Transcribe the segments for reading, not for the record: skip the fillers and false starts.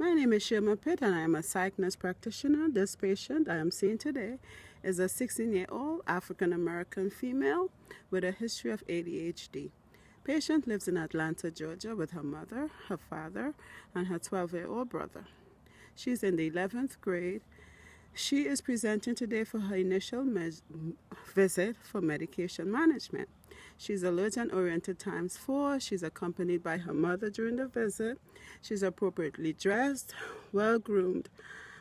My name is Pitt and I am a psych nurse practitioner. This patient I am seeing today is a 16-year-old African American female with a history of ADHD. Patient lives in Atlanta, Georgia with her mother, her father, and her 12-year-old brother. She's in the 11th grade. She is presenting today for her initial visit for medication management. She's alert and oriented ×4. She's accompanied by her mother during the visit. She's appropriately dressed, well-groomed,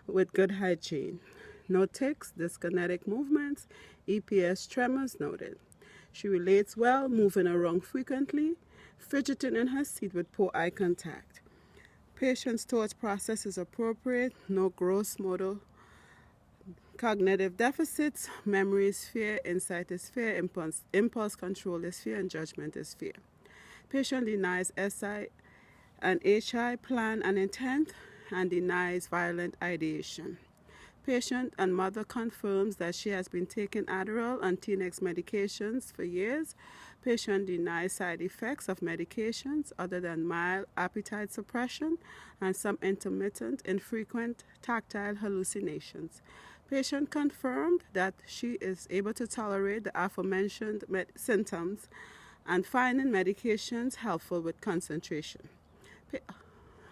with good hygiene. No tics, dyskinetic movements, EPS tremors noted. She relates well, moving around frequently, fidgeting in her seat with poor eye contact. Patient's thought process is appropriate, no gross motor cognitive deficits, memory is fear, insight is fear, impulse control is fear, and judgment is fear. Patient denies SI and HI plan and intent and denies violent ideation. Patient and mother confirms that she has been taking Adderall and Xanax medications for years. Patient denies side effects of medications other than mild appetite suppression and some intermittent, infrequent tactile hallucinations. Patient confirmed that she is able to tolerate the aforementioned symptoms and finding medications helpful with concentration.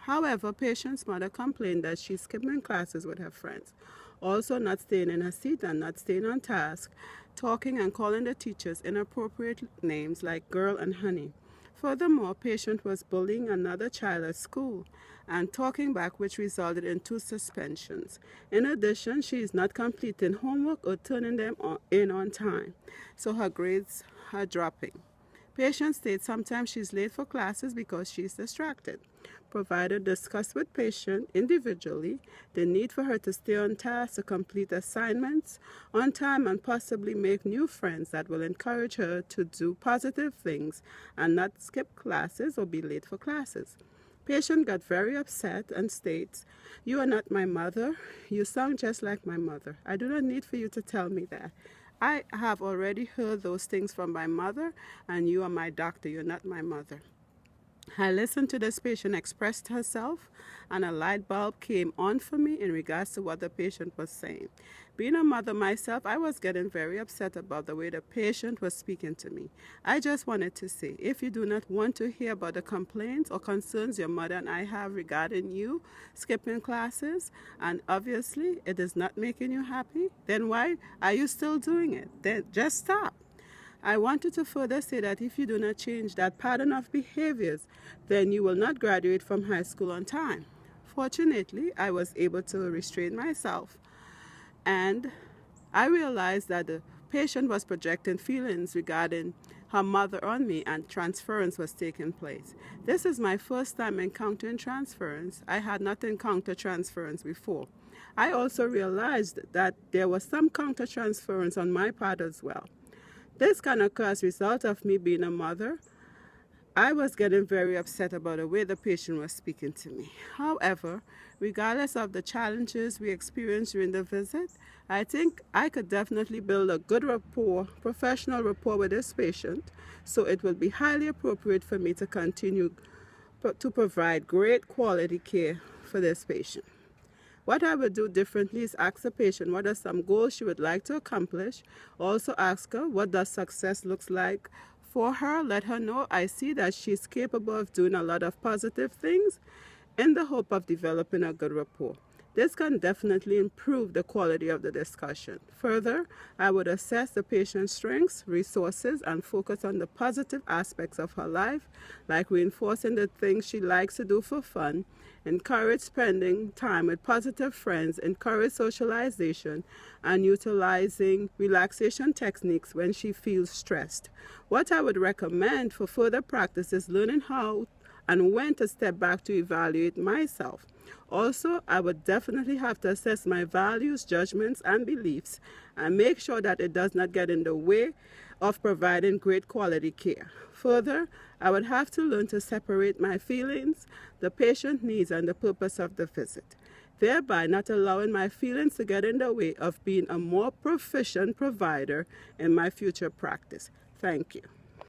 However, patient's mother complained that she's skipping classes with her friends, also not staying in her seat and not staying on task, talking and calling the teachers inappropriate names like girl and honey. Furthermore, patient was bullying another child at school and talking back, which resulted in 2 suspensions. In addition, she is not completing homework or turning them in on time, so her grades are dropping. Patient states sometimes she's late for classes because she's distracted. Provider discussed with patient individually the need for her to stay on task, to complete assignments on time, and possibly make new friends that will encourage her to do positive things and not skip classes or be late for classes. Patient got very upset and states, "You are not my mother. You sound just like my mother. I do not need for you to tell me that. I have already heard those things from my mother, and you are my doctor. You're not my mother." I listened to this patient express herself, and a light bulb came on for me in regards to what the patient was saying. Being a mother myself, I was getting very upset about the way the patient was speaking to me. I just wanted to say, if you do not want to hear about the complaints or concerns your mother and I have regarding you skipping classes, and obviously it is not making you happy, then why are you still doing it? Then just stop. I wanted to further say that if you do not change that pattern of behaviors, then you will not graduate from high school on time. Fortunately, I was able to restrain myself, and I realized that the patient was projecting feelings regarding her mother on me, and transference was taking place. This is my first time encountering transference. I had not encountered transference before. I also realized that there was some counter-transference on my part as well. This can occur as a result of me being a mother. I was getting very upset about the way the patient was speaking to me. However, regardless of the challenges we experienced during the visit, I think I could definitely build a good rapport, professional rapport with this patient, so it will be highly appropriate for me to continue to provide great quality care for this patient. What I would do differently is ask the patient what are some goals she would like to accomplish. Also ask her what does success looks like for her. Let her know I see that she's capable of doing a lot of positive things in the hope of developing a good rapport. This can definitely improve the quality of the discussion. Further, I would assess the patient's strengths, resources, and focus on the positive aspects of her life, like reinforcing the things she likes to do for fun, encourage spending time with positive friends, encourage socialization, and utilizing relaxation techniques when she feels stressed. What I would recommend for further practice is learning how and when to step back to evaluate myself. Also, I would definitely have to assess my values, judgments, and beliefs and make sure that it does not get in the way of providing great quality care. Further, I would have to learn to separate my feelings, the patient needs, and the purpose of the visit, thereby not allowing my feelings to get in the way of being a more proficient provider in my future practice. Thank you.